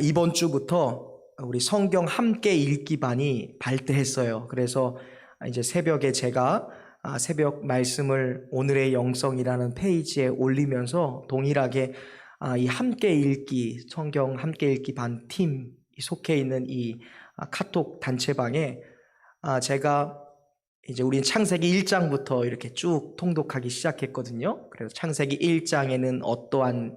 이번 주부터 우리 성경 함께 읽기 반이 발대했어요. 그래서 이제 새벽에 제가 새벽 말씀을 오늘의 영성이라는 페이지에 올리면서 동일하게 이 함께 읽기, 성경 함께 읽기 반 팀 속해 있는 이 카톡 단체방에 제가 이제 우린 창세기 1장부터 이렇게 쭉 통독하기 시작했거든요. 그래서 창세기 1장에는 어떠한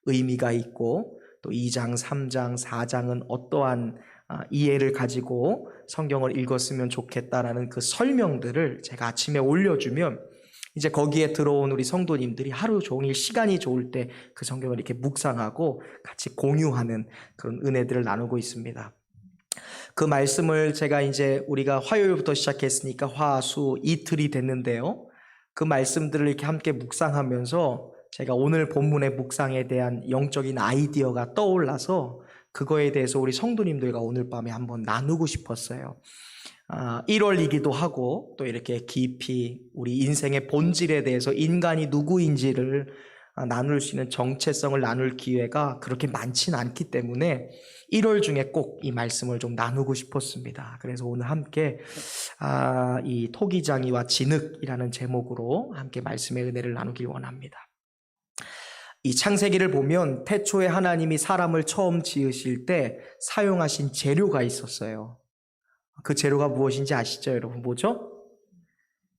의미가 있고 또 2장, 3장, 4장은 어떠한 이해를 가지고 성경을 읽었으면 좋겠다라는 그 설명들을 제가 아침에 올려주면 이제 거기에 들어온 우리 성도님들이 하루 종일 시간이 좋을 때 그 성경을 이렇게 묵상하고 같이 공유하는 그런 은혜들을 나누고 있습니다. 그 말씀을 제가 이제 우리가 화요일부터 시작했으니까 화, 수 이틀이 됐는데요. 그 말씀들을 이렇게 함께 묵상하면서 제가 오늘 본문의 묵상에 대한 영적인 아이디어가 떠올라서 그거에 대해서 우리 성도님들과 오늘 밤에 한번 나누고 싶었어요. 1월이기도 하고 또 이렇게 깊이 우리 인생의 본질에 대해서 인간이 누구인지를 나눌 수 있는 정체성을 나눌 기회가 그렇게 많지는 않기 때문에 1월 중에 꼭 이 말씀을 좀 나누고 싶었습니다. 그래서 오늘 함께 이 토기장이와 진흙이라는 제목으로 함께 말씀의 은혜를 나누길 원합니다. 이 창세기를 보면 태초에 하나님이 사람을 처음 지으실 때 사용하신 재료가 있었어요. 그 재료가 무엇인지 아시죠, 여러분? 뭐죠?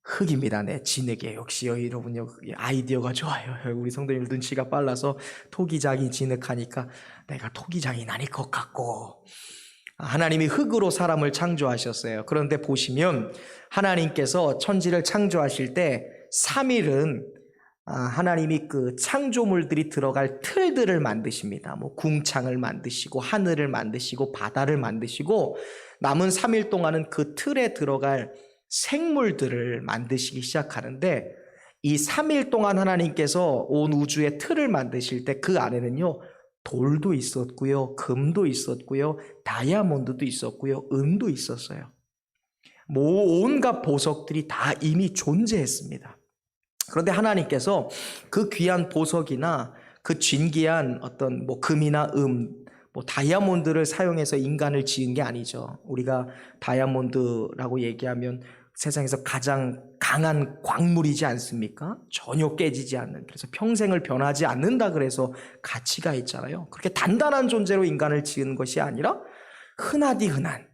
흙입니다. 네, 진흙이에요. 역시 여러분 아이디어가 좋아요. 우리 성도님 눈치가 빨라서 토기장이 진흙하니까 내가 토기장이 아닐 것 같고, 하나님이 흙으로 사람을 창조하셨어요. 그런데 보시면 하나님께서 천지를 창조하실 때 3일은 하나님이 그 창조물들이 들어갈 틀들을 만드십니다. 뭐 궁창을 만드시고 하늘을 만드시고 바다를 만드시고 남은 3일 동안은 그 틀에 들어갈 생물들을 만드시기 시작하는데 이 3일 동안 하나님께서 온 우주의 틀을 만드실 때 그 안에는요 돌도 있었고요, 금도 있었고요, 다이아몬드도 있었고요, 은도 있었어요. 온갖 보석들이 다 이미 존재했습니다. 그런데 하나님께서 그 귀한 보석이나 그 진귀한 어떤 금이나 다이아몬드를 사용해서 인간을 지은 게 아니죠. 우리가 다이아몬드라고 얘기하면 세상에서 가장 강한 광물이지 않습니까? 전혀 깨지지 않는, 그래서 평생을 변하지 않는다 그래서 가치가 있잖아요. 그렇게 단단한 존재로 인간을 지은 것이 아니라 흔하디 흔한,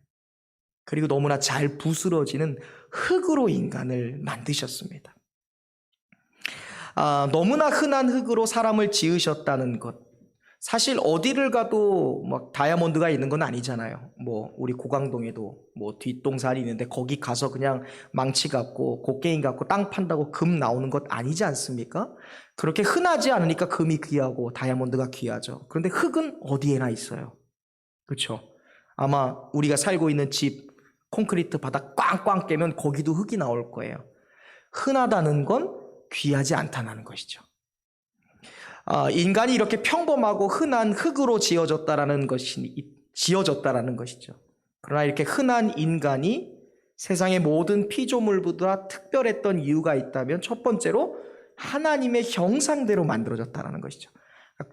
그리고 너무나 잘 부스러지는 흙으로 인간을 만드셨습니다. 너무나 흔한 흙으로 사람을 지으셨다는 것, 사실 어디를 가도 막 다이아몬드가 있는 건 아니잖아요. 우리 고강동에도 뒷동산이 있는데 거기 가서 그냥 망치 갖고 곡괭이 갖고 땅 판다고 금 나오는 것 아니지 않습니까? 그렇게 흔하지 않으니까 금이 귀하고 다이아몬드가 귀하죠. 그런데 흙은 어디에나 있어요. 그렇죠? 아마 우리가 살고 있는 집 콘크리트 바닥 꽝꽝 깨면 거기도 흙이 나올 거예요. 흔하다는 건 귀하지 않다는 것이죠. 인간이 이렇게 평범하고 흔한 흙으로 지어졌다라는 것이죠. 그러나 이렇게 흔한 인간이 세상의 모든 피조물보다 특별했던 이유가 있다면 첫 번째로 하나님의 형상대로 만들어졌다는 것이죠.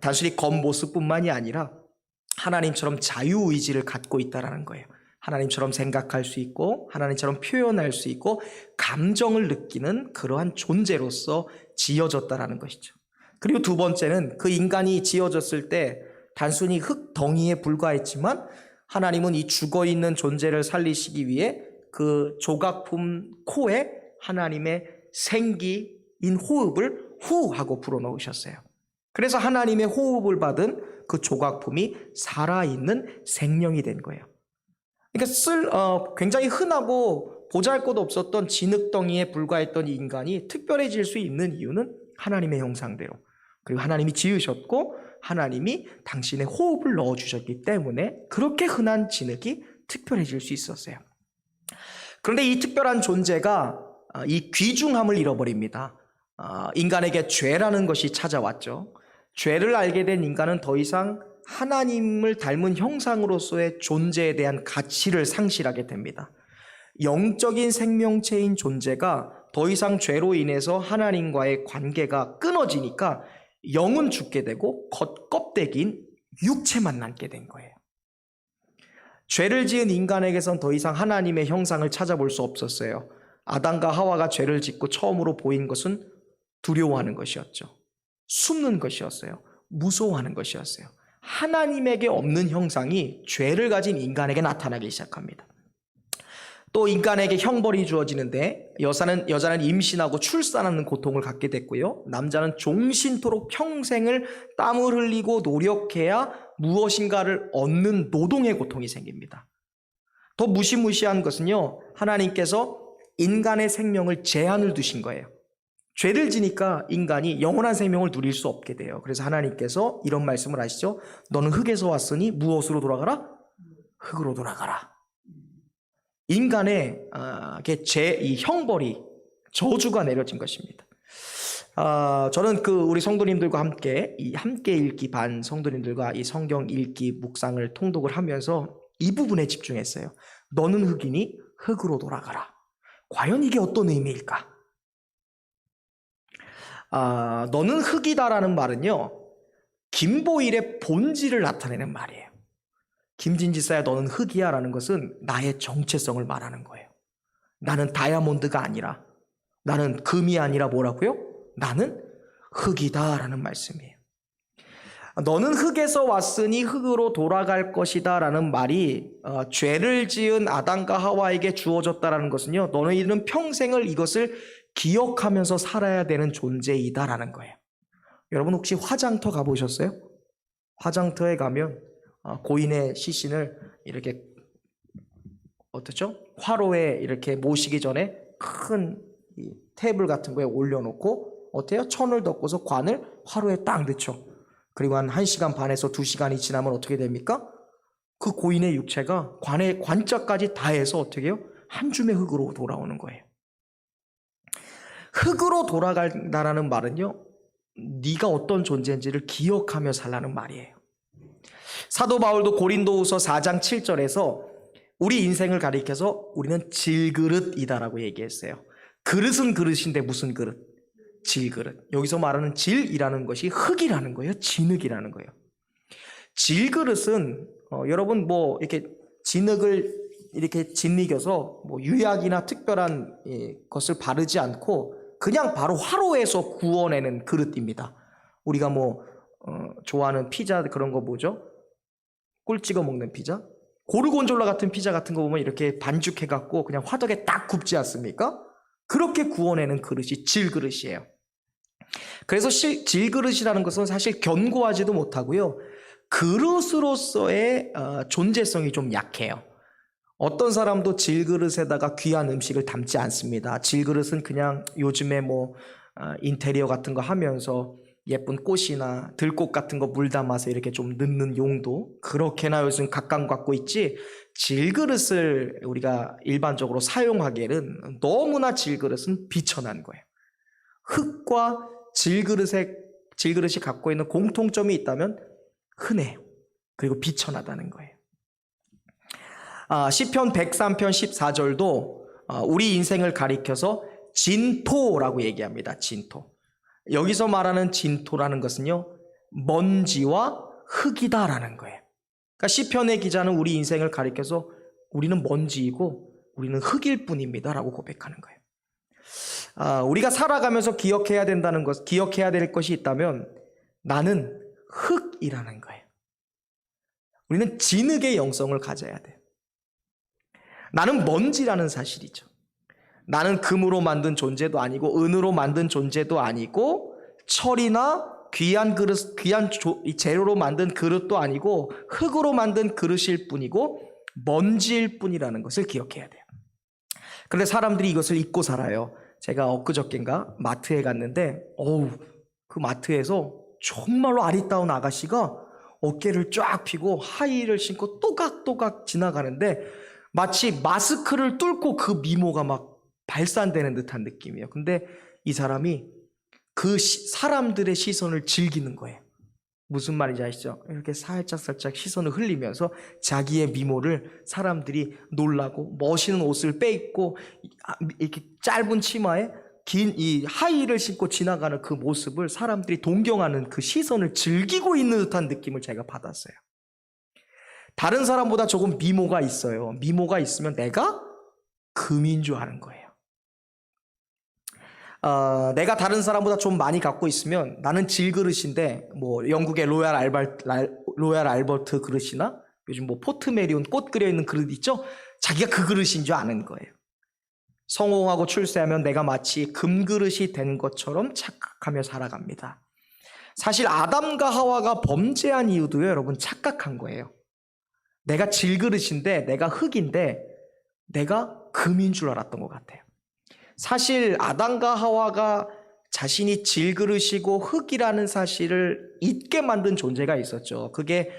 단순히 겉모습뿐만이 아니라 하나님처럼 자유의지를 갖고 있다는 거예요. 하나님처럼 생각할 수 있고 하나님처럼 표현할 수 있고 감정을 느끼는 그러한 존재로서 지어졌다는 것이죠. 그리고 두 번째는 그 인간이 지어졌을 때 단순히 흙 덩이에 불과했지만 하나님은 이 죽어있는 존재를 살리시기 위해 그 조각품 코에 하나님의 생기인 호흡을 후 하고 불어넣으셨어요. 그래서 하나님의 호흡을 받은 그 조각품이 살아있는 생명이 된 거예요. 그러니까 굉장히 흔하고 보잘것 없었던 진흙덩이에 불과했던 인간이 특별해질 수 있는 이유는 하나님의 형상대로, 그리고 하나님이 지으셨고 하나님이 당신의 호흡을 넣어주셨기 때문에 그렇게 흔한 진흙이 특별해질 수 있었어요. 그런데 이 특별한 존재가 이 귀중함을 잃어버립니다. 인간에게 죄라는 것이 찾아왔죠. 죄를 알게 된 인간은 더 이상 하나님을 닮은 형상으로서의 존재에 대한 가치를 상실하게 됩니다. 영적인 생명체인 존재가 더 이상 죄로 인해서 하나님과의 관계가 끊어지니까 영은 죽게 되고 겉껍데기인 육체만 남게 된 거예요. 죄를 지은 인간에게선 더 이상 하나님의 형상을 찾아볼 수 없었어요. 아담과 하와가 죄를 짓고 처음으로 보인 것은 두려워하는 것이었죠. 숨는 것이었어요. 무서워하는 것이었어요. 하나님에게 없는 형상이 죄를 가진 인간에게 나타나기 시작합니다. 또 인간에게 형벌이 주어지는데 여자는 임신하고 출산하는 고통을 갖게 됐고요. 남자는 종신토록 평생을 땀을 흘리고 노력해야 무엇인가를 얻는 노동의 고통이 생깁니다. 더 무시무시한 것은요, 하나님께서 인간의 생명을 제한을 두신 거예요. 죄를 지니까 인간이 영원한 생명을 누릴 수 없게 돼요. 그래서 하나님께서 이런 말씀을 하시죠. 너는 흙에서 왔으니 무엇으로 돌아가라? 흙으로 돌아가라. 인간의 이 형벌이, 저주가 내려진 것입니다. 저는 우리 성도님들과 함께 읽기 반 성도님들과 이 성경 읽기 묵상을 통독을 하면서 이 부분에 집중했어요. 너는 흙이니 흙으로 돌아가라. 과연 이게 어떤 의미일까? 너는 흙이다라는 말은요, 김보일의 본질을 나타내는 말이에요. 김진지사야 너는 흙이야 라는 것은 나의 정체성을 말하는 거예요. 나는 다이아몬드가 아니라, 나는 금이 아니라 뭐라고요? 나는 흙이다 라는 말씀이에요. 너는 흙에서 왔으니 흙으로 돌아갈 것이다 라는 말이 죄를 지은 아담과 하와에게 주어졌다라는 것은요, 너희들은 평생을 이것을 기억하면서 살아야 되는 존재이다 라는 거예요. 여러분 혹시 화장터 가보셨어요? 화장터에 가면 고인의 시신을 이렇게 어떻죠? 화로에 이렇게 모시기 전에 큰 테이블 같은 거에 올려놓고 어때요? 천을 덮고서 관을 화로에 딱 넣죠. 그리고 한 1시간 반에서 2시간이 지나면 어떻게 됩니까? 그 고인의 육체가 관의 관짝까지 다 해서 어떻게 해요? 한 줌의 흙으로 돌아오는 거예요. 흙으로 돌아간다라는 말은요, 네가 어떤 존재인지를 기억하며 살라는 말이에요. 사도 바울도 고린도후서 4장 7절에서 우리 인생을 가리켜서 우리는 질그릇이다라고 얘기했어요. 그릇은 그릇인데 무슨 그릇? 질그릇. 여기서 말하는 질이라는 것이 흙이라는 거예요. 진흙이라는 거예요. 질그릇은 여러분 이렇게 진흙을 이렇게 짓이겨서 유약이나 특별한 것을 바르지 않고 그냥 바로 화로에서 구워내는 그릇입니다. 우리가 좋아하는 피자 그런 거 뭐죠? 꿀 찍어 먹는 피자? 고르곤졸라 같은 피자 같은 거 보면 이렇게 반죽해갖고 그냥 화덕에 딱 굽지 않습니까? 그렇게 구워내는 그릇이 질그릇이에요. 그래서 질그릇이라는 것은 사실 견고하지도 못하고요, 그릇으로서의 존재성이 좀 약해요. 어떤 사람도 질그릇에다가 귀한 음식을 담지 않습니다. 질그릇은 그냥 요즘에 인테리어 같은 거 하면서 예쁜 꽃이나 들꽃 같은 거 물 담아서 이렇게 좀 넣는 용도, 그렇게나 요즘 각각 갖고 있지, 질그릇을 우리가 일반적으로 사용하기에는 너무나 질그릇은 비천한 거예요. 흙과 질그릇이 갖고 있는 공통점이 있다면 흔해요. 그리고 비천하다는 거예요. 시편 103편 14절도 우리 인생을 가리켜서 진토라고 얘기합니다. 진토. 여기서 말하는 진토라는 것은요, 먼지와 흙이다라는 거예요. 그러니까 시편의 기자는 우리 인생을 가리켜서 우리는 먼지이고 우리는 흙일 뿐입니다 라고 고백하는 거예요. 우리가 살아가면서 기억해야 될 것이 있다면 나는 흙이라는 거예요. 우리는 진흙의 영성을 가져야 돼요. 나는 먼지라는 사실이죠. 나는 금으로 만든 존재도 아니고 은으로 만든 존재도 아니고 철이나 귀한 그릇, 귀한 재료로 만든 그릇도 아니고 흙으로 만든 그릇일 뿐이고 먼지일 뿐이라는 것을 기억해야 돼요. 그런데 사람들이 이것을 잊고 살아요. 제가 엊그저께인가 마트에 갔는데 그 마트에서 정말로 아리따운 아가씨가 어깨를 쫙 펴고 하이힐을 신고 또각또각 지나가는데 마치 마스크를 뚫고 그 미모가 막 발산되는 듯한 느낌이에요. 근데 이 사람이 그 사람들의 시선을 즐기는 거예요. 무슨 말인지 아시죠? 이렇게 살짝 시선을 흘리면서 자기의 미모를 사람들이 놀라고 멋있는 옷을 빼입고 이렇게 짧은 치마에 긴 이 하이힐을 신고 지나가는 그 모습을 사람들이 동경하는 그 시선을 즐기고 있는 듯한 느낌을 제가 받았어요. 다른 사람보다 조금 미모가 있어요. 미모가 있으면 내가 금인 줄 아는 거예요. 내가 다른 사람보다 좀 많이 갖고 있으면 나는 질그릇인데, 뭐 영국의 로얄 알버트 그릇이나 요즘 뭐 포트메리온 꽃 그려 있는 그릇 있죠? 자기가 그 그릇인 줄 아는 거예요. 성공하고 출세하면 내가 마치 금그릇이 된 것처럼 착각하며 살아갑니다. 사실 아담과 하와가 범죄한 이유도요, 여러분, 착각한 거예요. 내가 질그릇인데, 내가 흙인데, 내가 금인 줄 알았던 것 같아요. 사실 아담과 하와가 자신이 질그릇이고 흙이라는 사실을 잊게 만든 존재가 있었죠. 그게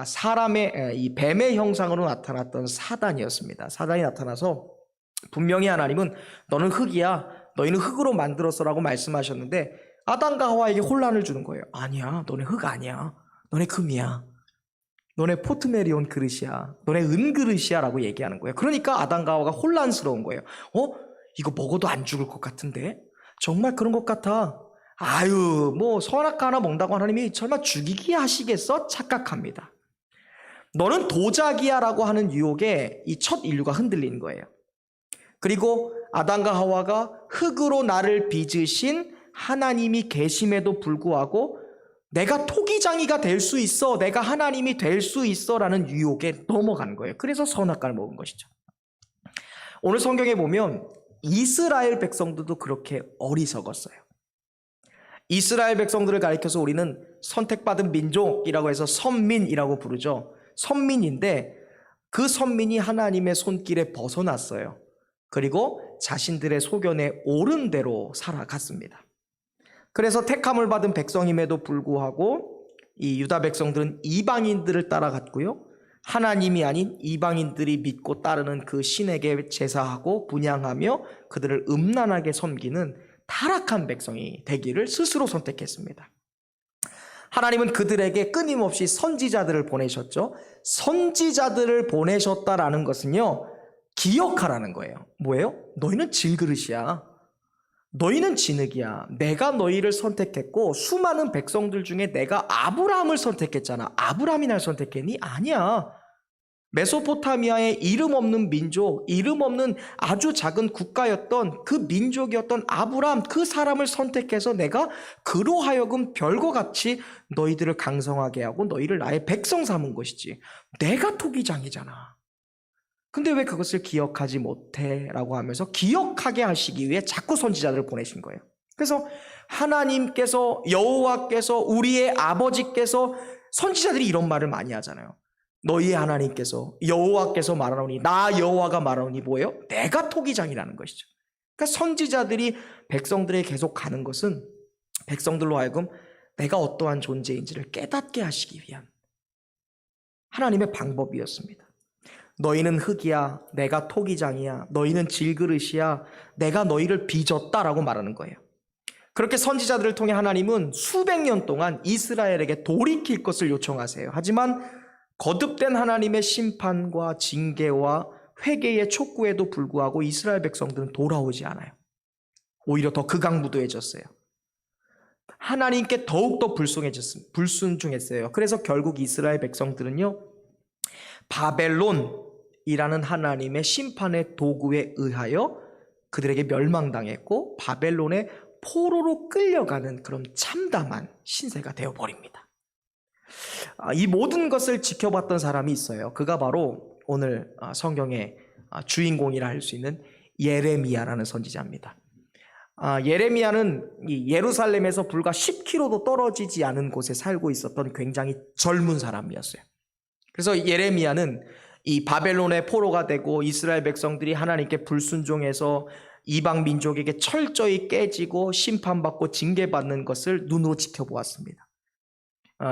사람의 이 뱀의 형상으로 나타났던 사단이었습니다. 사단이 나타나서 분명히 하나님은 너는 흙이야, 너희는 흙으로 만들었어라고 말씀하셨는데 아담과 하와에게 혼란을 주는 거예요. 아니야, 너네 흙 아니야, 너네 금이야, 너네 포트메리온 그릇이야, 너네 은그릇이야 라고 얘기하는 거예요. 그러니까 아담과 하와가 혼란스러운 거예요. 이거 먹어도 안 죽을 것 같은데? 정말 그런 것 같아. 아유, 뭐 선악과 하나 먹는다고 하나님이 설마 죽이게 하시겠어? 착각합니다. 너는 도자기야 라고 하는 유혹에 이 첫 인류가 흔들린 거예요. 그리고 아담과 하와가 흙으로 나를 빚으신 하나님이 계심에도 불구하고 내가 토기장이가 될 수 있어, 내가 하나님이 될 수 있어 라는 유혹에 넘어간 거예요. 그래서 선악과를 먹은 것이죠. 오늘 성경에 보면 이스라엘 백성들도 그렇게 어리석었어요. 이스라엘 백성들을 가리켜서 우리는 선택받은 민족이라고 해서 선민이라고 부르죠. 선민인데 그 선민이 하나님의 손길에 벗어났어요. 그리고 자신들의 소견에 옳은 대로 살아갔습니다. 그래서 택함을 받은 백성임에도 불구하고 이 유다 백성들은 이방인들을 따라갔고요. 하나님이 아닌 이방인들이 믿고 따르는 그 신에게 제사하고 분향하며 그들을 음란하게 섬기는 타락한 백성이 되기를 스스로 선택했습니다. 하나님은 그들에게 끊임없이 선지자들을 보내셨죠. 선지자들을 보내셨다라는 것은요, 기억하라는 거예요. 뭐예요? 너희는 질그릇이야, 너희는 진흙이야. 내가 너희를 선택했고 수많은 백성들 중에 내가 아브라함을 선택했잖아. 아브라함이 날 선택했니? 아니야. 메소포타미아의 이름 없는 민족, 이름 없는 아주 작은 국가였던 그 민족이었던 아브라함, 그 사람을 선택해서 내가 그로 하여금 별과 같이 너희들을 강성하게 하고 너희를 나의 백성 삼은 것이지. 내가 토기장이잖아. 근데 왜 그것을 기억하지 못해? 라고 하면서 기억하게 하시기 위해 자꾸 선지자들을 보내신 거예요. 그래서 하나님께서, 여호와께서, 우리의 아버지께서, 선지자들이 이런 말을 많이 하잖아요. 너희의 하나님께서, 여호와께서 말하노니, 나 여호와가 말하노니 뭐예요? 내가 토기장이라는 것이죠. 그러니까 선지자들이 백성들에게 계속 가는 것은 백성들로 하여금 내가 어떠한 존재인지를 깨닫게 하시기 위한 하나님의 방법이었습니다. 너희는 흙이야, 내가 토기장이야, 너희는 질그릇이야, 내가 너희를 빚었다라고 말하는 거예요. 그렇게 선지자들을 통해 하나님은 수백 년 동안 이스라엘에게 돌이킬 것을 요청하세요. 하지만 거듭된 하나님의 심판과 징계와 회개의 촉구에도 불구하고 이스라엘 백성들은 돌아오지 않아요. 오히려 더 극악무도해졌어요. 하나님께 더욱더 불순종했어요. 그래서 결국 이스라엘 백성들은요, 바벨론이라는 하나님의 심판의 도구에 의하여 그들에게 멸망당했고 바벨론의 포로로 끌려가는 그런 참담한 신세가 되어버립니다. 이 모든 것을 지켜봤던 사람이 있어요. 그가 바로 오늘 성경의 주인공이라 할 수 있는 예레미야라는 선지자입니다. 예레미야는 예루살렘에서 불과 10km도 떨어지지 않은 곳에 살고 있었던 굉장히 젊은 사람이었어요. 그래서 예레미야는 이 바벨론의 포로가 되고 이스라엘 백성들이 하나님께 불순종해서 이방 민족에게 철저히 깨지고 심판받고 징계받는 것을 눈으로 지켜보았습니다.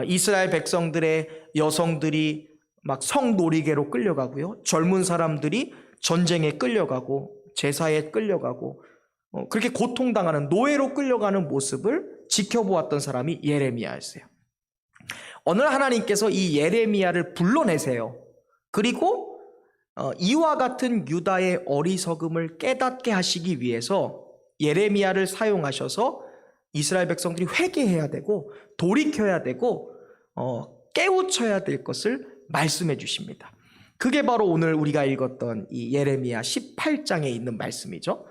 이스라엘 백성들의 여성들이 막 성놀이개로 끌려가고요, 젊은 사람들이 전쟁에 끌려가고 제사에 끌려가고 그렇게 고통당하는 노예로 끌려가는 모습을 지켜보았던 사람이 예레미야였어요. 어느 날 하나님께서 이 예레미야를 불러내세요. 그리고 이와 같은 유다의 어리석음을 깨닫게 하시기 위해서 예레미야를 사용하셔서 이스라엘 백성들이 회개해야 되고 돌이켜야 되고 깨우쳐야 될 것을 말씀해 주십니다. 그게 바로 오늘 우리가 읽었던 이 예레미야 18장에 있는 말씀이죠.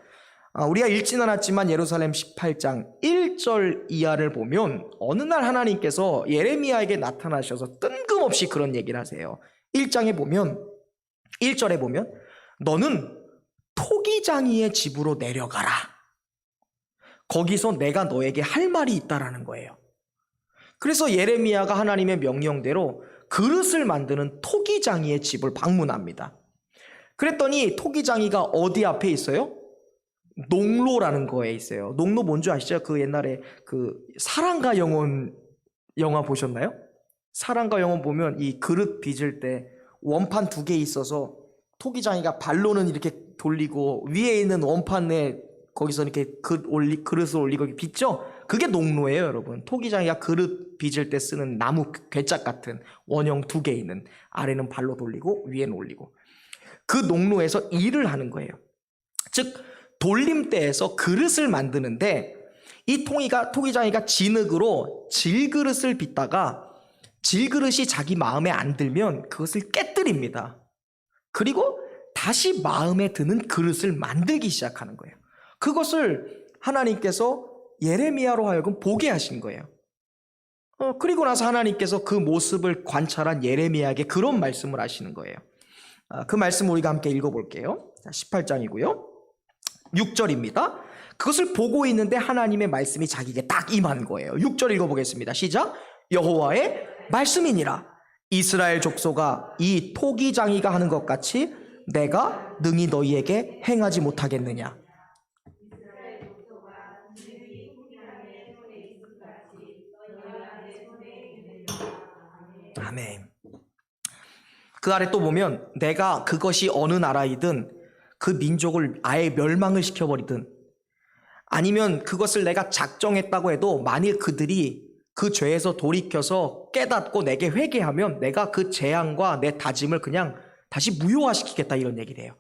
우리가 읽진 않았지만 예루살렘 18장 1절 이하를 보면 어느 날 하나님께서 예레미야에게 나타나셔서 뜬금없이 그런 얘기를 하세요. 1절에 보면 너는 토기장이의 집으로 내려가라. 거기서 내가 너에게 할 말이 있다라는 거예요. 그래서 예레미야가 하나님의 명령대로 그릇을 만드는 토기장이의 집을 방문합니다. 그랬더니 토기장이가 어디 앞에 있어요? 농로라는 거에 있어요. 농로 뭔지 아시죠? 그 옛날에 그 사랑과 영혼 영화 보셨나요? 사랑과 영혼 보면 이 그릇 빚을 때 원판 2개 있어서 토기장이가 발로는 이렇게 돌리고 위에 있는 원판에 거기서 이렇게 그릇을 올리고 빚죠? 그게 농로예요, 여러분. 토기장이가 그릇 빚을 때 쓰는 나무 괴짝 같은 원형 2개 있는, 아래는 발로 돌리고 위에는 올리고, 그 농로에서 일을 하는 거예요. 즉 돌림대에서 그릇을 만드는데 이 토기장이가 진흙으로 질그릇을 빚다가 질그릇이 자기 마음에 안 들면 그것을 깨뜨립니다. 그리고 다시 마음에 드는 그릇을 만들기 시작하는 거예요. 그것을 하나님께서 예레미야로 하여금 보게 하신 거예요. 그리고 나서 하나님께서 그 모습을 관찰한 예레미야에게 그런 말씀을 하시는 거예요. 그 말씀 우리가 함께 읽어볼게요. 18장이고요. 6절입니다. 그것을 보고 있는데 하나님의 말씀이 자기에게 딱 임한 거예요. 6절 읽어보겠습니다. 시작. 여호와의 말씀이니라. 이스라엘 족속아, 이 토기장이가 하는 것 같이 내가 능히 너희에게 행하지 못하겠느냐. 아멘. 그 아래 또 보면 내가 그것이 어느 나라이든 그 민족을 아예 멸망을 시켜버리든, 아니면 그것을 내가 작정했다고 해도 만일 그들이 그 죄에서 돌이켜서 깨닫고 내게 회개하면 내가 그 재앙과 내 다짐을 그냥 다시 무효화시키겠다, 이런 얘기를 해요.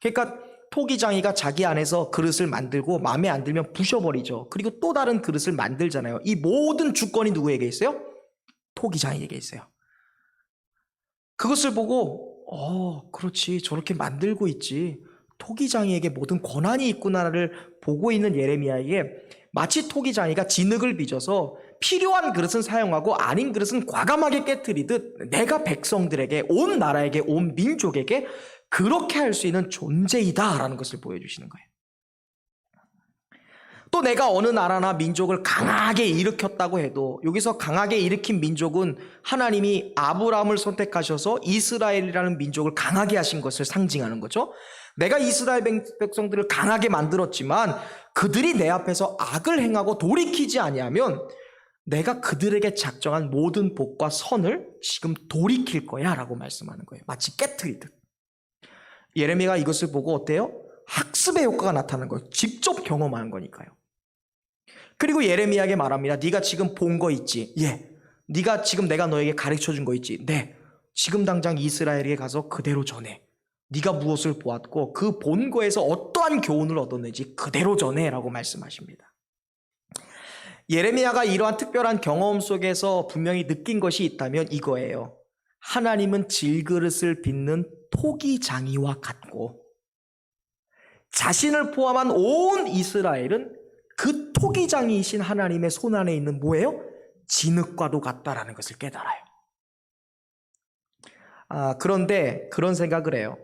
그러니까 토기장이가 자기 안에서 그릇을 만들고 마음에 안 들면 부셔버리죠. 그리고 또 다른 그릇을 만들잖아요. 이 모든 주권이 누구에게 있어요? 토기장이에게 있어요. 그것을 보고 그렇지, 저렇게 만들고 있지, 토기장이에게 모든 권한이 있구나를 보고 있는 예레미야에게 마치 토기장이가 진흙을 빚어서 필요한 그릇은 사용하고 아닌 그릇은 과감하게 깨트리듯 내가 백성들에게, 온 나라에게, 온 민족에게 그렇게 할 수 있는 존재이다라는 것을 보여주시는 거예요. 또 내가 어느 나라나 민족을 강하게 일으켰다고 해도, 여기서 강하게 일으킨 민족은 하나님이 아브라함을 선택하셔서 이스라엘이라는 민족을 강하게 하신 것을 상징하는 거죠. 내가 이스라엘 백성들을 강하게 만들었지만 그들이 내 앞에서 악을 행하고 돌이키지 아니하면 내가 그들에게 작정한 모든 복과 선을 지금 돌이킬 거야 라고 말씀하는 거예요. 마치 깨트리듯. 예레미야가 이것을 보고 어때요? 학습의 효과가 나타나는 거예요. 직접 경험하는 거니까요. 그리고 예레미야에게 말합니다. 네가 지금 본 거 있지? 예. 네가 지금 내가 너에게 가르쳐준 거 있지? 네. 지금 당장 이스라엘에 가서 그대로 전해. 네가 무엇을 보았고 그 본 거에서 어떠한 교훈을 얻었는지 그대로 전해라고 말씀하십니다. 예레미야가 이러한 특별한 경험 속에서 분명히 느낀 것이 있다면 이거예요. 하나님은 질그릇을 빚는 토기장이와 같고 자신을 포함한 온 이스라엘은 그 토기장이이신 하나님의 손 안에 있는 뭐예요? 진흙과도 같다라는 것을 깨달아요. 그런데 그런 생각을 해요.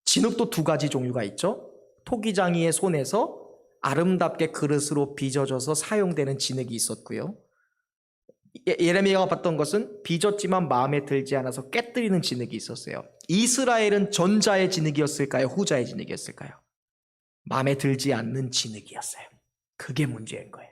진흙도 2가지 종류가 있죠. 토기장이의 손에서 아름답게 그릇으로 빚어져서 사용되는 진흙이 있었고요. 예레미야가 봤던 것은 빚었지만 마음에 들지 않아서 깨뜨리는 진흙이 있었어요. 이스라엘은 전자의 진흙이었을까요? 후자의 진흙이었을까요? 마음에 들지 않는 진흙이었어요. 그게 문제인 거예요.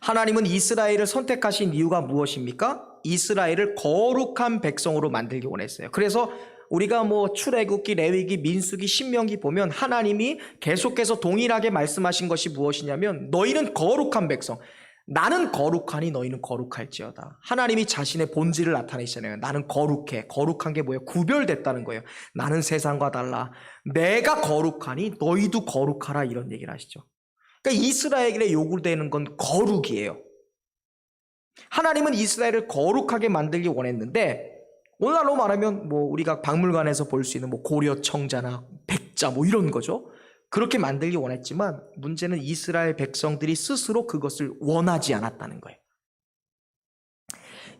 하나님은 이스라엘을 선택하신 이유가 무엇입니까? 이스라엘을 거룩한 백성으로 만들기 원했어요. 그래서 우리가 출애굽기, 레위기, 민수기, 신명기 보면 하나님이 계속해서 동일하게 말씀하신 것이 무엇이냐면 너희는 거룩한 백성, 나는 거룩하니 너희는 거룩할지어다. 하나님이 자신의 본질을 나타내시잖아요. 나는 거룩해. 거룩한 게 뭐예요? 구별됐다는 거예요. 나는 세상과 달라. 내가 거룩하니 너희도 거룩하라, 이런 얘기를 하시죠. 그러니까 이스라엘에 요구되는 건 거룩이에요. 하나님은 이스라엘을 거룩하게 만들기 원했는데, 오늘날로 말하면 우리가 박물관에서 볼 수 있는 고려 청자나 백자 이런 거죠. 그렇게 만들기 원했지만 문제는 이스라엘 백성들이 스스로 그것을 원하지 않았다는 거예요.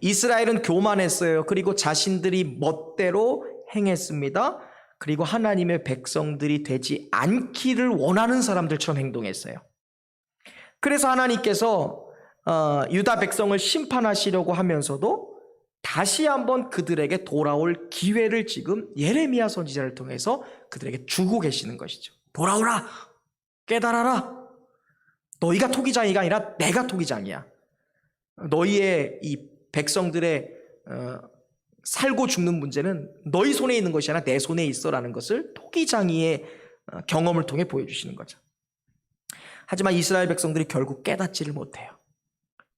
이스라엘은 교만했어요. 그리고 자신들이 멋대로 행했습니다. 그리고 하나님의 백성들이 되지 않기를 원하는 사람들처럼 행동했어요. 그래서 하나님께서 유다 백성을 심판하시려고 하면서도 다시 한번 그들에게 돌아올 기회를 지금 예레미야 선지자를 통해서 그들에게 주고 계시는 것이죠. 돌아오라, 깨달아라. 너희가 토기장이가 아니라 내가 토기장이야. 너희의 이 백성들의 살고 죽는 문제는 너희 손에 있는 것이 아니라 내 손에 있어라는 것을 토기장이의 경험을 통해 보여주시는 거죠. 하지만 이스라엘 백성들이 결국 깨닫지를 못해요.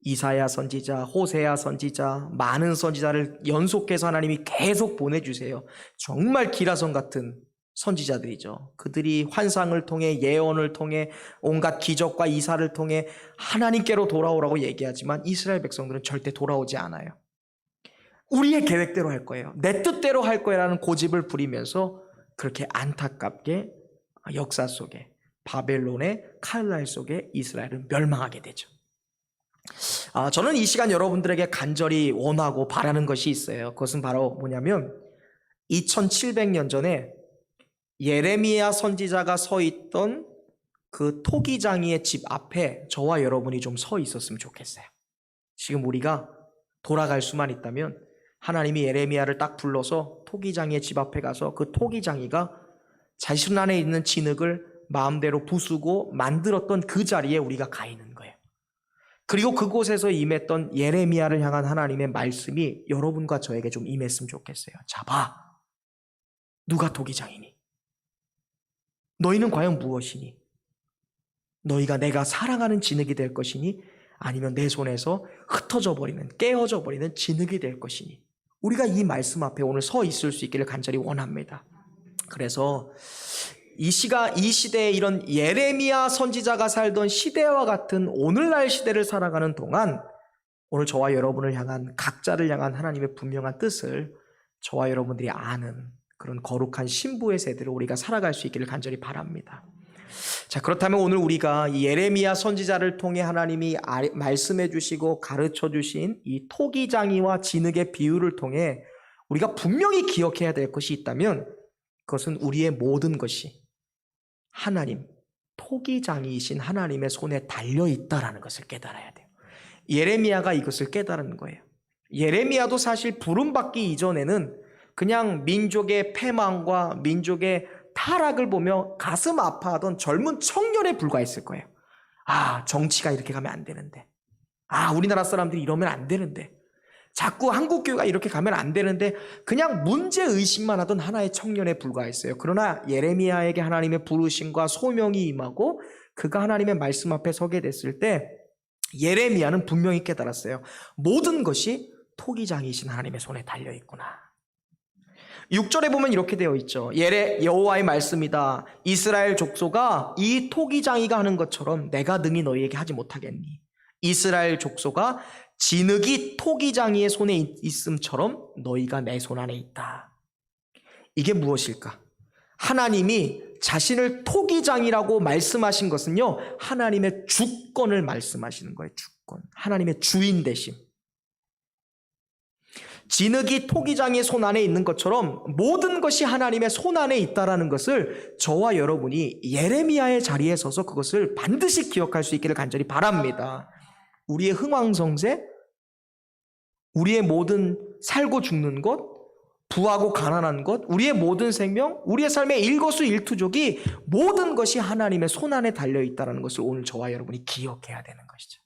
이사야 선지자, 호세야 선지자, 많은 선지자를 연속해서 하나님이 계속 보내주세요. 정말 기라성 같은 선지자들이죠. 그들이 환상을 통해, 예언을 통해, 온갖 기적과 이사를 통해 하나님께로 돌아오라고 얘기하지만 이스라엘 백성들은 절대 돌아오지 않아요. 우리의 계획대로 할 거예요, 내 뜻대로 할 거야라는 고집을 부리면서 그렇게 안타깝게 역사 속에, 바벨론의 칼날 속에 이스라엘은 멸망하게 되죠. 저는 이 시간 여러분들에게 간절히 원하고 바라는 것이 있어요. 그것은 바로 뭐냐면 2700년 전에 예레미야 선지자가 서 있던 그 토기장이의 집 앞에 저와 여러분이 좀 서 있었으면 좋겠어요. 지금 우리가 돌아갈 수만 있다면 하나님이 예레미야를 딱 불러서 토기장이의 집 앞에 가서 그 토기장이가 자신 안에 있는 진흙을 마음대로 부수고 만들었던 그 자리에 우리가 가 있는 거예요. 그리고 그곳에서 임했던 예레미야를 향한 하나님의 말씀이 여러분과 저에게 좀 임했으면 좋겠어요. 자, 봐. 누가 토기장이니? 너희는 과연 무엇이니? 너희가 내가 사랑하는 진흙이 될 것이니? 아니면 내 손에서 흩어져 버리는, 깨어져 버리는 진흙이 될 것이니? 우리가 이 말씀 앞에 오늘 서 있을 수 있기를 간절히 원합니다. 그래서 이 시대에 이런 예레미야 선지자가 살던 시대와 같은 오늘날 시대를 살아가는 동안 오늘 저와 여러분을 향한, 각자를 향한 하나님의 분명한 뜻을 저와 여러분들이 아는 그런 거룩한 신부의 세대로 우리가 살아갈 수 있기를 간절히 바랍니다. 자, 그렇다면 오늘 우리가 이 예레미야 선지자를 통해 하나님이 말씀해 주시고 가르쳐 주신 이 토기장이와 진흙의 비유를 통해 우리가 분명히 기억해야 될 것이 있다면 그것은 우리의 모든 것이 하나님, 토기장이이신 하나님의 손에 달려있다라는 것을 깨달아야 돼요. 예레미야가 이것을 깨달은 거예요. 예레미야도 사실 부름받기 이전에는 그냥 민족의 패망과 민족의 타락을 보며 가슴 아파하던 젊은 청년에 불과했을 거예요. 정치가 이렇게 가면 안 되는데, 우리나라 사람들이 이러면 안 되는데, 자꾸 한국교회가 이렇게 가면 안 되는데, 그냥 문제의식만 하던 하나의 청년에 불과했어요. 그러나 예레미야에게 하나님의 부르심과 소명이 임하고 그가 하나님의 말씀 앞에 서게 됐을 때 예레미야는 분명히 깨달았어요. 모든 것이 토기장이신 하나님의 손에 달려있구나. 6절에 보면 이렇게 되어 있죠. 여호와의 말씀이다. 이스라엘 족속아, 이 토기장이가 하는 것처럼 내가 능히 너희에게 하지 못하겠니? 이스라엘 족속아, 진흙이 토기장이의 손에 있음처럼 너희가 내 손 안에 있다. 이게 무엇일까? 하나님이 자신을 토기장이라고 말씀하신 것은요, 하나님의 주권을 말씀하시는 거예요. 주권, 하나님의 주인 되심. 진흙이 토기장의 손 안에 있는 것처럼 모든 것이 하나님의 손 안에 있다라는 것을 저와 여러분이 예레미야의 자리에 서서 그것을 반드시 기억할 수 있기를 간절히 바랍니다. 우리의 흥왕성쇠, 우리의 모든 살고 죽는 것, 부하고 가난한 것, 우리의 모든 생명, 우리의 삶의 일거수일투족이 모든 것이 하나님의 손 안에 달려있다는 것을 오늘 저와 여러분이 기억해야 되는 것이죠.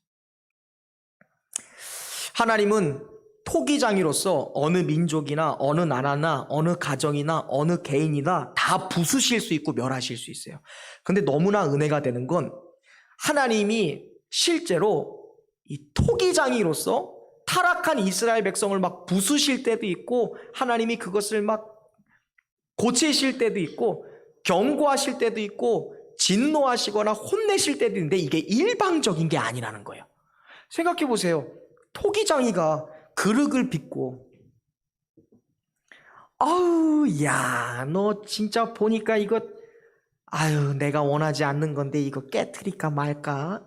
하나님은 토기장이로서 어느 민족이나 어느 나라나 어느 가정이나 어느 개인이나 다 부수실 수 있고 멸하실 수 있어요. 근데 너무나 은혜가 되는 건 하나님이 실제로 이 토기장이로서 타락한 이스라엘 백성을 막 부수실 때도 있고, 하나님이 그것을 막 고치실 때도 있고, 경고하실 때도 있고, 진노하시거나 혼내실 때도 있는데, 이게 일방적인 게 아니라는 거예요. 생각해 보세요. 토기장이가 그릇을 빚고, 아우, 야, 너 진짜 보니까 이거, 아유, 내가 원하지 않는 건데 이거 깨트릴까 말까?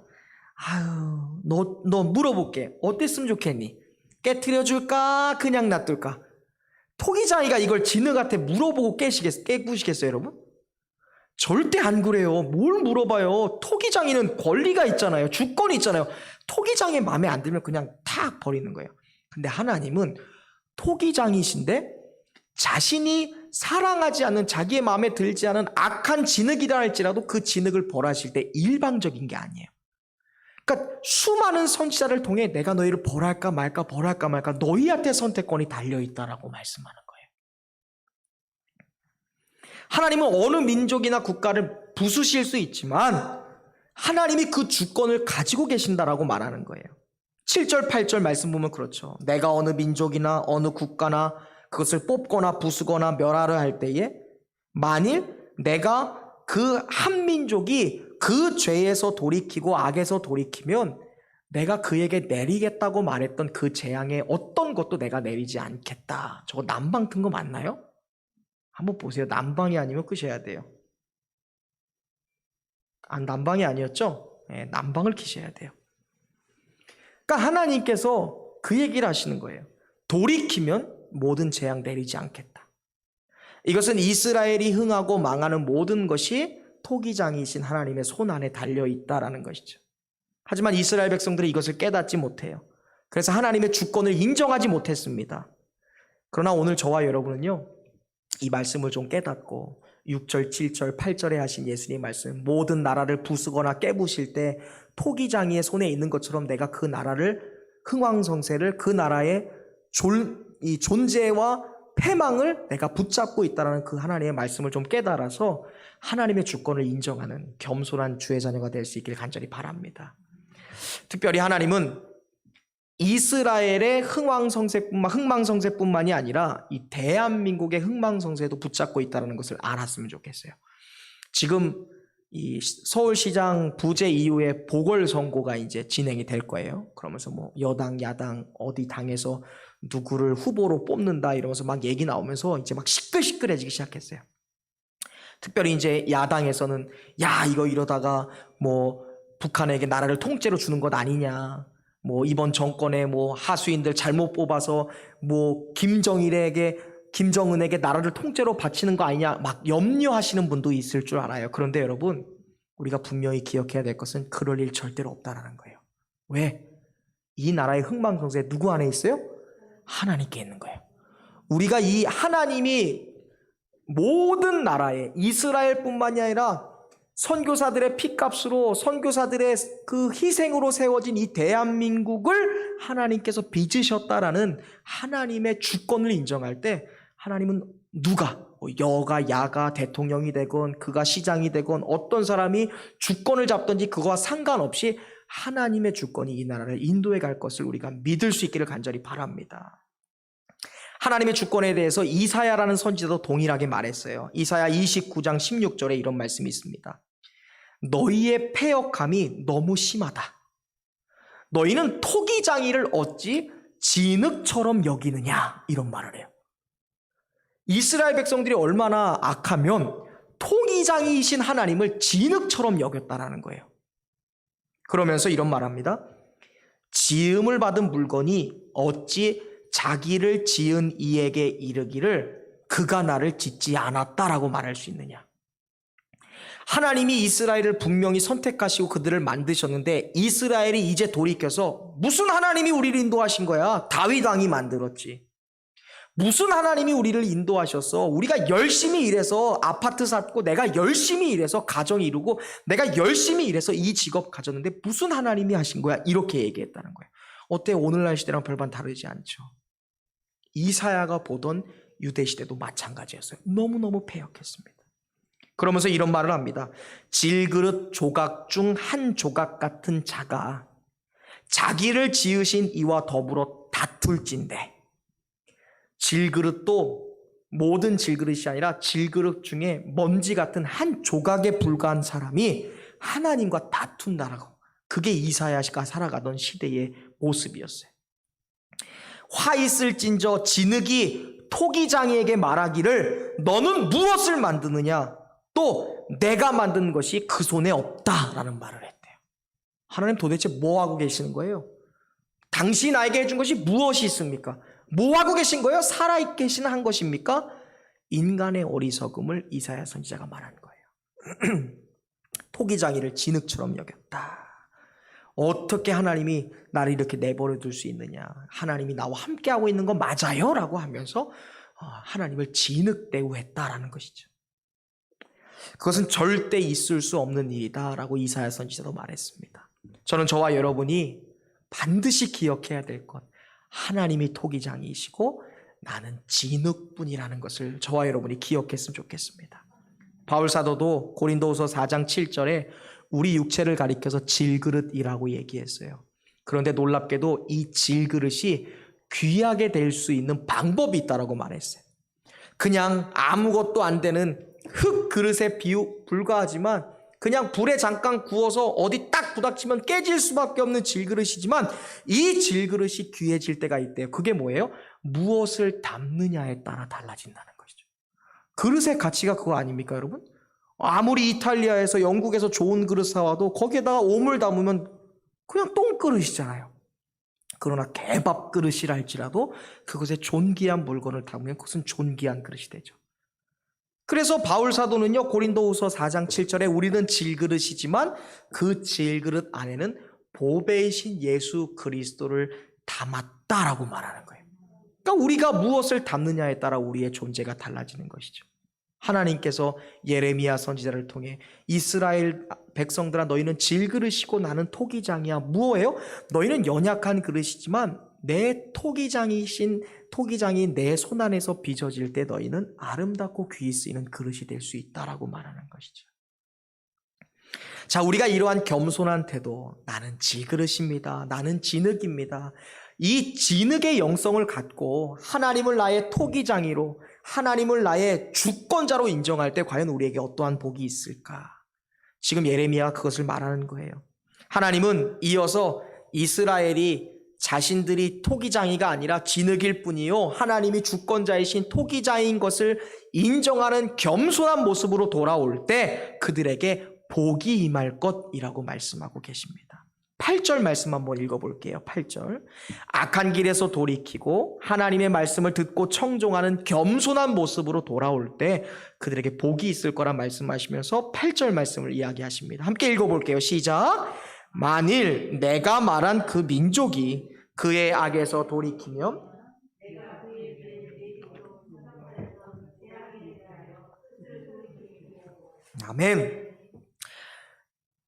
아유, 너 물어볼게. 어땠으면 좋겠니? 깨트려 줄까? 그냥 놔둘까? 토기장이가 이걸 진흙한테 물어보고 깨부시겠어요, 여러분? 절대 안 그래요. 뭘 물어봐요? 토기장이는 권리가 있잖아요. 주권이 있잖아요. 토기장이 마음에 안 들면 그냥 탁 버리는 거예요. 근데 하나님은 토기장이신데 자신이 사랑하지 않는, 자기의 마음에 들지 않은 악한 진흙이라 할지라도 그 진흙을 벌하실 때 일방적인 게 아니에요. 그러니까 수많은 선지자를 통해 내가 너희를 벌할까 말까 너희한테 선택권이 달려있다라고 말씀하는 거예요. 하나님은 어느 민족이나 국가를 부수실 수 있지만 하나님이 그 주권을 가지고 계신다라고 말하는 거예요. 7절 8절 말씀 보면 그렇죠. 내가 어느 민족이나 어느 국가나 그것을 뽑거나 부수거나 멸하려 할 때에 만일 내가 그 한 민족이 그 죄에서 돌이키고 악에서 돌이키면 내가 그에게 내리겠다고 말했던 그 재앙의 어떤 것도 내가 내리지 않겠다. 저거 남방 튼 거 맞나요? 한번 보세요. 남방이 아니면 끄셔야 돼요. 남방이 아니었죠? 네, 남방을 키셔야 돼요. 그러니까 하나님께서 그 얘기를 하시는 거예요. 돌이키면 모든 재앙 내리지 않겠다. 이것은 이스라엘이 흥하고 망하는 모든 것이 토기장이신 하나님의 손 안에 달려있다라는 것이죠. 하지만 이스라엘 백성들이 이것을 깨닫지 못해요. 그래서 하나님의 주권을 인정하지 못했습니다. 그러나 오늘 저와 여러분은요, 이 말씀을 좀 깨닫고 6절, 7절, 8절에 하신 예수님의 말씀, 모든 나라를 부수거나 깨부실 때 토기장이의 손에 있는 것처럼 내가 그 나라를, 흥왕성쇠를, 그 나라의 이 존재와 패망을 내가 붙잡고 있다는 그 하나님의 말씀을 좀 깨달아서 하나님의 주권을 인정하는 겸손한 주의 자녀가 될 수 있길 간절히 바랍니다. 특별히 하나님은 이스라엘의 흥망성쇠뿐만이 아니라 이 대한민국의 흥망성쇠도 붙잡고 있다는 것을 알았으면 좋겠어요. 지금 이 서울시장 부재 이후에 보궐선거가 이제 진행이 될 거예요. 그러면서 뭐 여당, 야당, 어디 당에서 누구를 후보로 뽑는다 이러면서 막 얘기 나오면서 이제 막 시끌시끌해지기 시작했어요. 특별히 이제 야당에서는 야, 이거 이러다가 뭐 북한에게 나라를 통째로 주는 것 아니냐, 뭐 이번 정권에 뭐 하수인들 잘못 뽑아서 뭐 김정은에게 나라를 통째로 바치는 거 아니냐 막 염려하시는 분도 있을 줄 알아요. 그런데 여러분, 우리가 분명히 기억해야 될 것은 그럴 일 절대로 없다라는 거예요. 왜? 이 나라의 흥망성쇠 누구 안에 있어요? 하나님께 있는 거예요. 우리가 이 하나님이 모든 나라에, 이스라엘뿐만이 아니라 선교사들의 피값으로, 선교사들의 그 희생으로 세워진 이 대한민국을 하나님께서 빚으셨다라는 하나님의 주권을 인정할 때, 하나님은 누가, 여가 야가 대통령이 되건 그가 시장이 되건 어떤 사람이 주권을 잡든지 그거와 상관없이 하나님의 주권이 이 나라를 인도해 갈 것을 우리가 믿을 수 있기를 간절히 바랍니다. 하나님의 주권에 대해서 이사야라는 선지자도 동일하게 말했어요. 이사야 29장 16절에 이런 말씀이 있습니다. 너희의 패역함이 너무 심하다. 너희는 토기장이를 어찌 진흙처럼 여기느냐, 이런 말을 해요. 이스라엘 백성들이 얼마나 악하면 토기장이신 하나님을 진흙처럼 여겼다라는 거예요. 그러면서 이런 말합니다. 지음을 받은 물건이 어찌 자기를 지은 이에게 이르기를 그가 나를 짓지 않았다라고 말할 수 있느냐. 하나님이 이스라엘을 분명히 선택하시고 그들을 만드셨는데 이스라엘이 이제 돌이켜서 무슨 하나님이 우리를 인도하신 거야? 다윗 왕이 만들었지. 무슨 하나님이 우리를 인도하셨어? 우리가 열심히 일해서 아파트 샀고, 내가 열심히 일해서 가정 이루고, 내가 열심히 일해서 이 직업 가졌는데 무슨 하나님이 하신 거야? 이렇게 얘기했다는 거예요. 어때요? 오늘날 시대랑 별반 다르지 않죠. 이사야가 보던 유대 시대도 마찬가지였어요. 너무너무 패역했습니다. 그러면서 이런 말을 합니다. 질그릇 조각 중 한 조각 같은 자가 자기를 지으신 이와 더불어 다툴진대. 질그릇도 모든 질그릇이 아니라 질그릇 중에 먼지 같은 한 조각에 불과한 사람이 하나님과 다툰다라고. 그게 이사야가 살아가던 시대의 모습이었어요. 화 있을진저 진흙이 토기장이에게 말하기를 너는 무엇을 만드느냐? 또 내가 만든 것이 그 손에 없다라는 말을 했대요. 하나님 도대체 뭐 하고 계시는 거예요? 당신이 나에게 해준 것이 무엇이 있습니까? 뭐 하고 계신 거예요? 살아 계신 한 것입니까? 인간의 어리석음을 이사야 선지자가 말한 거예요. 토기장이를 진흙처럼 여겼다. 어떻게 하나님이 나를 이렇게 내버려 둘 수 있느냐? 하나님이 나와 함께하고 있는 거 맞아요? 라고 하면서 하나님을 진흙 대우했다라는 것이죠. 그것은 절대 있을 수 없는 일이다 라고 이사야 선지자도 말했습니다. 저는 저와 여러분이 반드시 기억해야 될 것, 하나님이 토기장이시고 나는 진흙뿐이라는 것을 저와 여러분이 기억했으면 좋겠습니다. 바울 사도도 고린도후서 4장 7절에 우리 육체를 가리켜서 질그릇이라고 얘기했어요. 그런데 놀랍게도 이 질그릇이 귀하게 될 수 있는 방법이 있다고 말했어요. 그냥 아무것도 안 되는 흙 그릇에 불과하지만 그냥 불에 잠깐 구워서 어디 딱 부닥치면 깨질 수밖에 없는 질그릇이지만 이 질그릇이 귀해질 때가 있대요. 그게 뭐예요? 무엇을 담느냐에 따라 달라진다는 것이죠. 그릇의 가치가 그거 아닙니까, 여러분? 아무리 이탈리아에서 영국에서 좋은 그릇 사와도 거기에다가 오물 담으면 그냥 똥그릇이잖아요. 그러나 개밥 그릇이라 할지라도 그것에 존귀한 물건을 담으면 그것은 존귀한 그릇이 되죠. 그래서 바울 사도는요, 고린도후서 4장 7절에 우리는 질그릇이지만 그 질그릇 안에는 보배이신 예수 그리스도를 담았다라고 말하는 거예요. 그러니까 우리가 무엇을 담느냐에 따라 우리의 존재가 달라지는 것이죠. 하나님께서 예레미야 선지자를 통해 이스라엘 백성들아 너희는 질그릇이고 나는 토기장이야. 무엇이에요? 너희는 연약한 그릇이지만 내 토기장이 내 손안에서 빚어질 때 너희는 아름답고 귀히 쓰이는 그릇이 될 수 있다라고 말하는 것이죠. 자, 우리가 이러한 겸손한 태도, 나는 질그릇입니다. 나는 진흙입니다. 이 진흙의 영성을 갖고 하나님을 나의 토기장이로, 하나님을 나의 주권자로 인정할 때 과연 우리에게 어떠한 복이 있을까? 지금 예레미야가 그것을 말하는 거예요. 하나님은 이어서 이스라엘이 자신들이 토기장이가 아니라 진흙일 뿐이요, 하나님이 주권자이신 토기장인 것을 인정하는 겸손한 모습으로 돌아올 때 그들에게 복이 임할 것이라고 말씀하고 계십니다. 8절 말씀 한번 읽어볼게요. 8절. 악한 길에서 돌이키고 하나님의 말씀을 듣고 청종하는 겸손한 모습으로 돌아올 때 그들에게 복이 있을 거라 말씀하시면서 8절 말씀을 이야기하십니다. 함께 읽어볼게요. 시작. 만일 내가 말한 그 민족이 그의 악에서 돌이키면 아멘.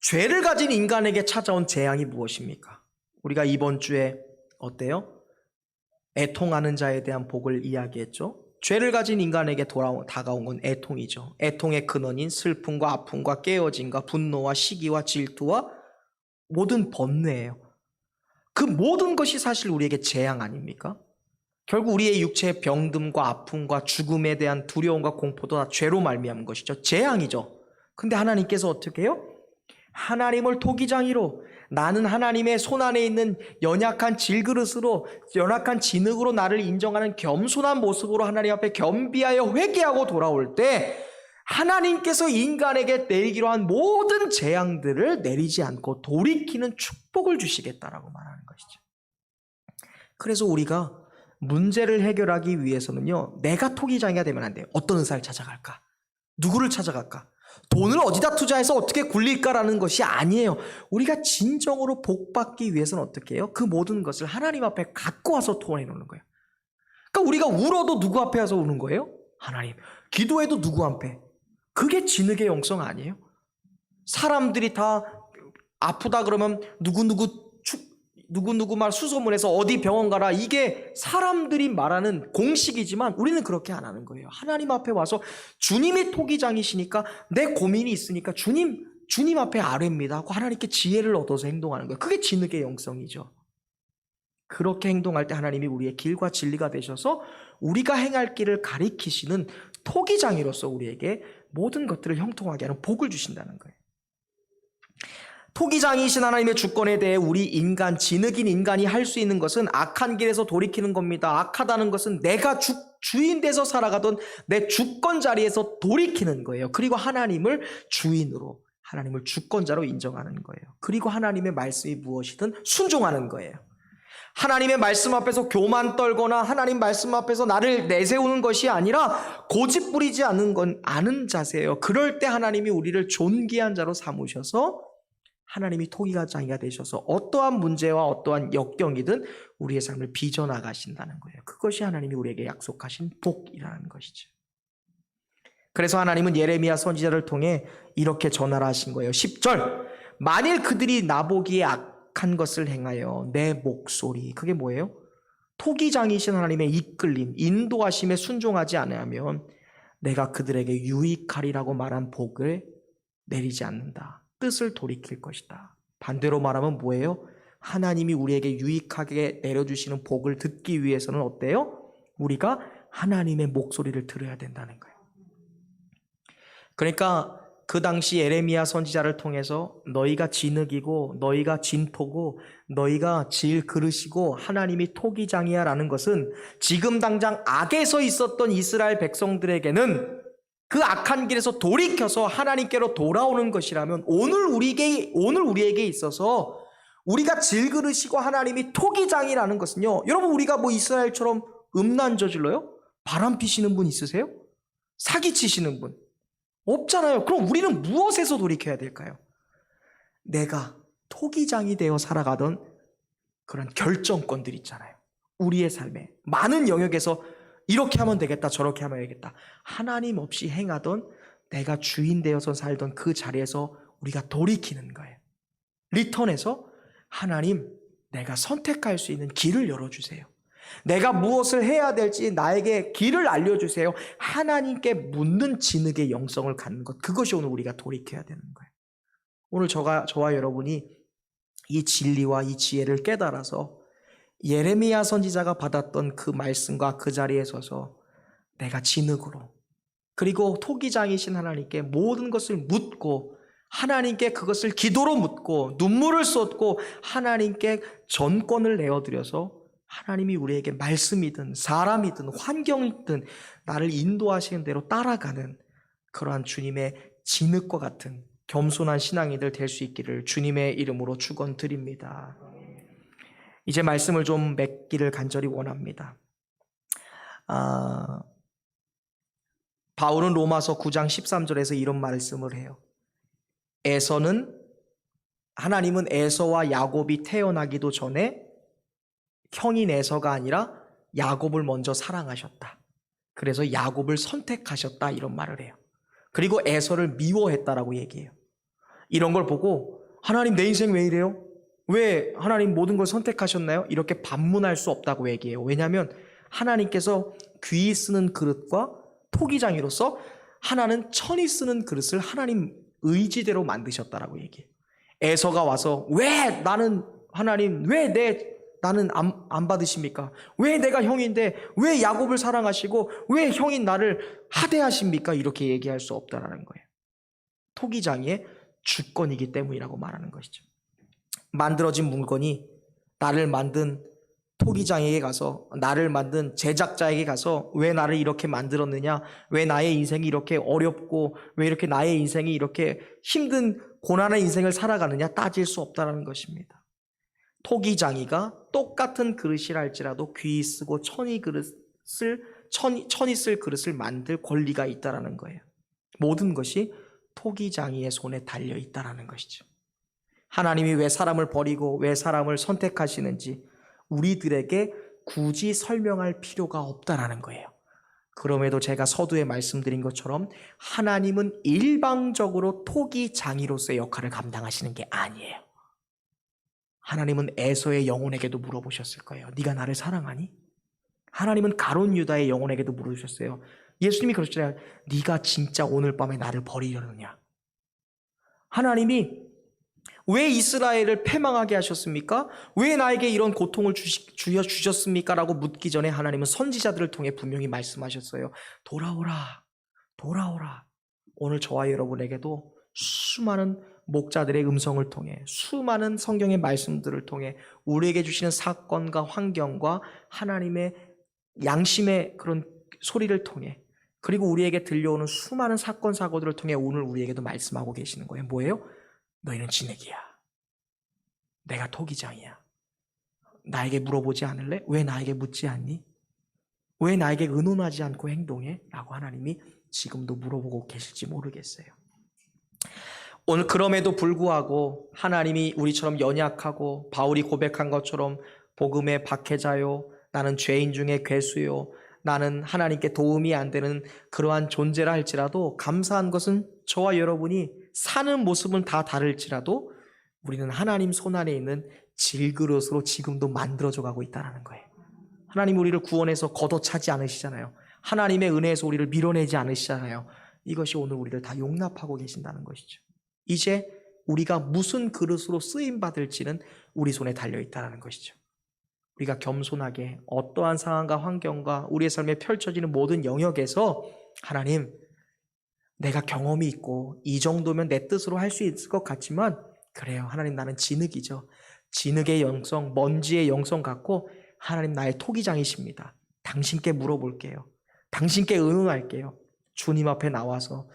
죄를 가진 인간에게 찾아온 재앙이 무엇입니까? 우리가 이번 주에 어때요? 애통하는 자에 대한 복을 이야기했죠. 죄를 가진 인간에게 다가온 건 애통이죠. 애통의 근원인 슬픔과 아픔과 깨어짐과 분노와 시기와 질투와 모든 번뇌예요. 그 모든 것이 사실 우리에게 재앙 아닙니까? 결국 우리의 육체의 병듦과 아픔과 죽음에 대한 두려움과 공포도 다 죄로 말미암은 것이죠. 재앙이죠. 근데 하나님께서 어떻게 해요? 하나님을 토기장이로, 나는 하나님의 손안에 있는 연약한 질그릇으로, 연약한 진흙으로 나를 인정하는 겸손한 모습으로 하나님 앞에 겸비하여 회개하고 돌아올 때 하나님께서 인간에게 내리기로 한 모든 재앙들을 내리지 않고 돌이키는 축복을 주시겠다라고 말하는 것이죠. 그래서 우리가 문제를 해결하기 위해서는요, 내가 토기장이가 되면 안 돼요. 어떤 의사를 찾아갈까? 누구를 찾아갈까? 돈을 어디다 투자해서 어떻게 굴릴까라는 것이 아니에요. 우리가 진정으로 복받기 위해서는 어떻게 해요? 그 모든 것을 하나님 앞에 갖고 와서 토해놓는 거예요. 그러니까 우리가 울어도 누구 앞에 와서 우는 거예요? 하나님. 기도해도 누구 앞에? 그게 진흙의 영성 아니에요? 사람들이 다 아프다 그러면 누구누구 말 수소문해서 어디 병원 가라, 이게 사람들이 말하는 공식이지만 우리는 그렇게 안 하는 거예요. 하나님 앞에 와서 주님이 토기장이시니까 내 고민이 있으니까 주님 주님 앞에 아뢰입니다 하고 하나님께 지혜를 얻어서 행동하는 거예요. 그게 진흙의 영성이죠. 그렇게 행동할 때 하나님이 우리의 길과 진리가 되셔서 우리가 행할 길을 가리키시는 토기장이로서 우리에게 모든 것들을 형통하게 하는 복을 주신다는 거예요. 토기장이신 하나님의 주권에 대해 우리 인간, 진흙인 인간이 할 수 있는 것은 악한 길에서 돌이키는 겁니다. 악하다는 것은 내가 주인 돼서 살아가던 내 주권 자리에서 돌이키는 거예요. 그리고 하나님을 주인으로, 하나님을 주권자로 인정하는 거예요. 그리고 하나님의 말씀이 무엇이든 순종하는 거예요. 하나님의 말씀 앞에서 교만 떨거나 하나님 말씀 앞에서 나를 내세우는 것이 아니라 고집 부리지 않는 건 아는 자세예요. 그럴 때 하나님이 우리를 존귀한 자로 삼으셔서 하나님이 토기장이가 되셔서 어떠한 문제와 어떠한 역경이든 우리의 삶을 빚어나가신다는 거예요. 그것이 하나님이 우리에게 약속하신 복이라는 것이죠. 그래서 하나님은 예레미야 선지자를 통해 이렇게 전하라 하신 거예요. 10절, 만일 그들이 나보기에 악한 것을 행하여 내 목소리, 그게 뭐예요? 토기장이신 하나님의 이끌림, 인도하심에 순종하지 않으면 내가 그들에게 유익하리라고 말한 복을 내리지 않는다. 뜻을 돌이킬 것이다. 반대로 말하면 뭐예요? 하나님이 우리에게 유익하게 내려주시는 복을 듣기 위해서는 어때요? 우리가 하나님의 목소리를 들어야 된다는 거예요. 그러니까 그 당시 예레미야 선지자를 통해서 너희가 진흙이고 너희가 진토고 너희가 질 그릇이고 하나님이 토기장이야 라는 것은 지금 당장 악에서 있었던 이스라엘 백성들에게는 그 악한 길에서 돌이켜서 하나님께로 돌아오는 것이라면 오늘 우리에게 있어서 우리가 질그릇이고 하나님이 토기장이라는 것은요, 여러분 우리가 뭐 이스라엘처럼 음란 저질러요? 바람 피시는 분 있으세요? 사기치시는 분 없잖아요. 그럼 우리는 무엇에서 돌이켜야 될까요? 내가 토기장이 되어 살아가던 그런 결정권들 있잖아요. 우리의 삶에 많은 영역에서 이렇게 하면 되겠다, 저렇게 하면 되겠다. 하나님 없이 행하던 내가 주인 되어서 살던 그 자리에서 우리가 돌이키는 거예요. 리턴해서 하나님, 내가 선택할 수 있는 길을 열어주세요. 내가 무엇을 해야 될지 나에게 길을 알려주세요. 하나님께 묻는 진흙의 영성을 갖는 것, 그것이 오늘 우리가 돌이켜야 되는 거예요. 오늘 저와 여러분이 이 진리와 이 지혜를 깨달아서 예레미야 선지자가 받았던 그 말씀과 그 자리에 서서 내가 진흙으로 그리고 토기장이신 하나님께 모든 것을 묻고 하나님께 그것을 기도로 묻고 눈물을 쏟고 하나님께 전권을 내어드려서 하나님이 우리에게 말씀이든 사람이든 환경이든 나를 인도하시는 대로 따라가는 그러한 주님의 진흙과 같은 겸손한 신앙이들 될 수 있기를 주님의 이름으로 축원드립니다. 이제 말씀을 좀 맺기를 간절히 원합니다. 바울은 로마서 9장 13절에서 이런 말씀을 해요. 하나님은 에서와 야곱이 태어나기도 전에 형인 에서가 아니라 야곱을 먼저 사랑하셨다. 그래서 야곱을 선택하셨다, 이런 말을 해요. 그리고 에서를 미워했다라고 얘기해요. 이런 걸 보고 하나님 내 인생 왜 이래요? 왜 하나님 모든 걸 선택하셨나요? 이렇게 반문할 수 없다고 얘기해요. 왜냐하면 하나님께서 귀히 쓰는 그릇과 토기장이로서 하나는 천이 쓰는 그릇을 하나님 의지대로 만드셨다라고 얘기해요. 에서가 와서 왜 나는 하나님 나는 안 받으십니까? 왜 내가 형인데 왜 야곱을 사랑하시고 왜 형인 나를 하대하십니까? 이렇게 얘기할 수 없다라는 거예요. 토기장의 주권이기 때문이라고 말하는 것이죠. 만들어진 물건이 나를 만든 토기장에게 가서, 나를 만든 제작자에게 가서 왜 나를 이렇게 만들었느냐, 왜 나의 인생이 이렇게 어렵고 왜 이렇게 나의 인생이 이렇게 힘든 고난의 인생을 살아가느냐 따질 수 없다는 것입니다. 토기장이가 똑같은 그릇이라 할지라도 귀히 쓰고 천이 쓸 그릇을 만들 권리가 있다는 거예요. 모든 것이 토기장이의 손에 달려 있다는 것이죠. 하나님이 왜 사람을 버리고 왜 사람을 선택하시는지 우리들에게 굳이 설명할 필요가 없다는 거예요. 그럼에도 제가 서두에 말씀드린 것처럼 하나님은 일방적으로 토기장이로서의 역할을 감당하시는 게 아니에요. 하나님은 에서의 영혼에게도 물어보셨을 거예요. 네가 나를 사랑하니? 하나님은 가룟 유다의 영혼에게도 물어주셨어요. 예수님이 그러셨잖아요. 네가 진짜 오늘 밤에 나를 버리려느냐? 하나님이 왜 이스라엘을 패망하게 하셨습니까? 왜 나에게 이런 고통을 주셨습니까? 라고 묻기 전에 하나님은 선지자들을 통해 분명히 말씀하셨어요. 돌아오라, 돌아오라. 오늘 저와 여러분에게도 수많은 목자들의 음성을 통해, 수많은 성경의 말씀들을 통해 우리에게 주시는 사건과 환경과 하나님의 양심의 그런 소리를 통해, 그리고 우리에게 들려오는 수많은 사건 사고들을 통해 오늘 우리에게도 말씀하고 계시는 거예요. 뭐예요? 너희는 진흙이야. 내가 토기장이야. 나에게 물어보지 않을래? 왜 나에게 묻지 않니? 왜 나에게 의논하지 않고 행동해? 라고 하나님이 지금도 물어보고 계실지 모르겠어요. 오늘 그럼에도 불구하고 하나님이 우리처럼 연약하고 바울이 고백한 것처럼 복음의 박해자요, 나는 죄인 중에 괴수요, 나는 하나님께 도움이 안 되는 그러한 존재라 할지라도 감사한 것은 저와 여러분이 사는 모습은 다 다를지라도 우리는 하나님 손안에 있는 질그릇으로 지금도 만들어져 가고 있다는 거예요. 하나님 우리를 구원해서 걷어차지 않으시잖아요. 하나님의 은혜에서 우리를 밀어내지 않으시잖아요. 이것이 오늘 우리를 다 용납하고 계신다는 것이죠. 이제 우리가 무슨 그릇으로 쓰임받을지는 우리 손에 달려있다는 것이죠. 우리가 겸손하게 어떠한 상황과 환경과 우리의 삶에 펼쳐지는 모든 영역에서 하나님, 내가 경험이 있고 이 정도면 내 뜻으로 할 수 있을 것 같지만 그래요. 하나님, 나는 진흙이죠. 진흙의 영성, 먼지의 영성 갖고 하나님 나의 토기장이십니다. 당신께 물어볼게요. 당신께 의논할게요. 주님 앞에 나와서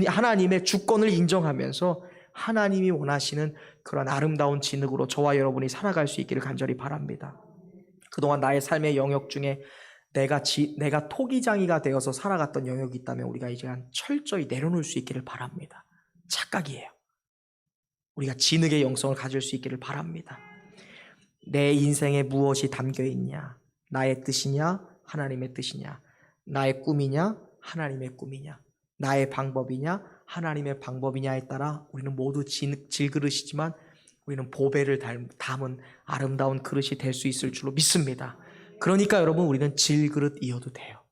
하나님의 주권을 인정하면서 하나님이 원하시는 그런 아름다운 진흙으로 저와 여러분이 살아갈 수 있기를 간절히 바랍니다. 그동안 나의 삶의 영역 중에 내가 토기장이가 되어서 살아갔던 영역이 있다면 우리가 이제 철저히 내려놓을 수 있기를 바랍니다. 착각이에요. 우리가 진흙의 영성을 가질 수 있기를 바랍니다. 내 인생에 무엇이 담겨 있냐? 나의 뜻이냐? 하나님의 뜻이냐? 나의 꿈이냐? 하나님의 꿈이냐? 나의 방법이냐? 하나님의 방법이냐에 따라 우리는 모두 질그릇이지만 우리는 보배를 담은 아름다운 그릇이 될 수 있을 줄로 믿습니다. 그러니까 여러분, 우리는 질그릇이어도 돼요.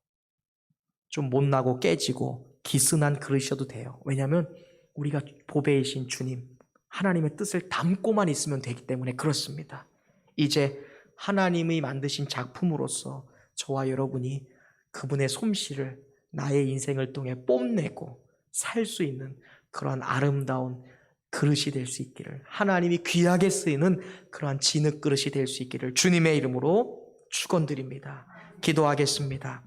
좀 못나고 깨지고 기스난 그릇이어도 돼요. 왜냐하면 우리가 보배이신 주님, 하나님의 뜻을 담고만 있으면 되기 때문에 그렇습니다. 이제 하나님이 만드신 작품으로서 저와 여러분이 그분의 솜씨를 나의 인생을 통해 뽐내고 살 수 있는 그런 아름다운 그릇이 될 수 있기를, 하나님이 귀하게 쓰이는 그러한 진흙 그릇이 될 수 있기를 주님의 이름으로 축원드립니다. 기도하겠습니다.